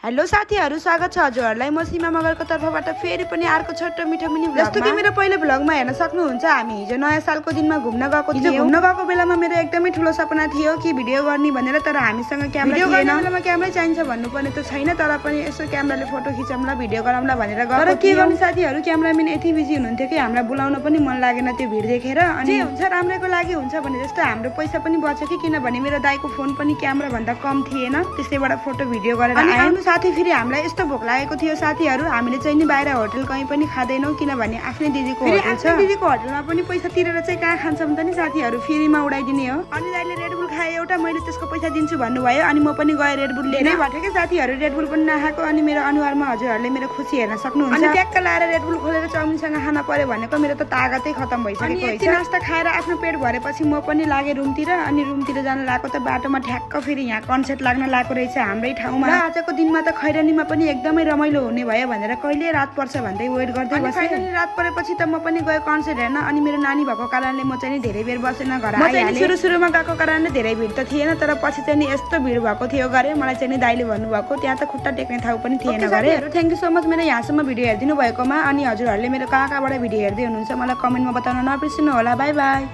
Hello साथीहरु, स्वागत छ हजुरहरुलाई म सीमा मगरको तर्फबाट फेरि पनि अर्को छोटो मिठो मिनी भ्लग। जस्तो कि मेरो पहिलो भ्लगमा हेर्न सक्नुहुन्छ, हामी हिजो नयाँ सालको दिनमा घुम्न गएको थियौं। घुम्न गएको बेलामा मेरो एकदमै ठूलो सपना थियो कि भिडियो गर्ने भनेर, तर हामीसँग क्यामेरा थिएन। भिडियो गर्ने बेलामा क्यामेरा चाहिन्छ भन्नुपर्ने त छैन, तर पनि यसो क्यामेराले फोटो खिचौँला भिडियो गरौँला भनेर गएको। तर के गर्ने साथीहरु, क्यामेराम्यान यति बिजी हुनुहुन्थ्यो कि हामीलाई बोलाउन पनि मन लागेन त्यो भिड देखेर। अनि हुन्छ राम्रैको लागि हुन्छ भने जस्तो हाम्रो पैसा पनि बच्यो कि, किनभने मेरो दाइको फोन पनि क्यामेरा भन्दा कम थिएन, त्यसैबाट फोटो भिडियो गरेर आउनु साथी। फेरि हामीलाई यस्तो भोक लागेको थियो साथीहरु, हामीले चाहिँ नि बाहिर होटल कहीँ पनि खादैनौं, किनभने आफ्नै दिदीको होटल छ। दिदीको होटलमा पनि पैसा तिरेर चाहिँ कहाँ खान्छौं त नि साथीहरु, फ्रीमा उडाइदिने हो। अनि दाइले रेडबुल खाए एउटा, मैले त्यसको पैसा दिन्छु भन्नुभयो, अनि म पनि गए रेडबुल लिएर भटे के साथीहरु। रेडबुल पनि नखाएको, अनि मेरो अनुहारमा हजुरहरुले मेरो खुसी हेर्न सक्नुहुन्छ। अनि ट्याक्क लाएर रेडबुल खोलेर चाउमिनसँग खान पर्यो भनेको मेरो त तागतै खतम भइसकेको छ। नास्ता खाएर आफ्नो पेट भरेपछि म पनि लागे रुमतिर। अनि रुमतिर जान लागेको त बाटोमा ठ्याक्क फेरि यहाँ कन्सर्ट लाग्न लागेको रहेछ हाम्रै ठाउँमा। आजको दिनमा त खैरानीमा पनि एकदमै रमाइलो हुने भयो भनेर कहिले रात पर्छ भन्दै वेट गर्दै बसे। फाइनली रात परेपछि त म पनि गए कन्सर्ट हेर्न। अनि मेरो नानी भएको कारणले म चाहिँ धेरै बेर बसेन, घर आइहालेँ। सुरुमा गएको कारणले धेरै भिड त थिएन, तर पछि चाहिँ नि यस्तो भिड भएको थियो गरे, मलाई चाहिँ नि दाइले भन्नुभएको त्यहाँ त खुट्टा टेक्ने ठाउँ पनि थिएन गरे। थ्यांक यू सो मच मेरो यहाँसम्म भिडियो हेरिदिनु भएकोमा। अनि हजुरहरुले मेरो कहाँ कहाँबाट भिडियो हेर्दै हुनुहुन्छ मलाई कमेन्टमा बताउन नबिर्सिनु होला। By by.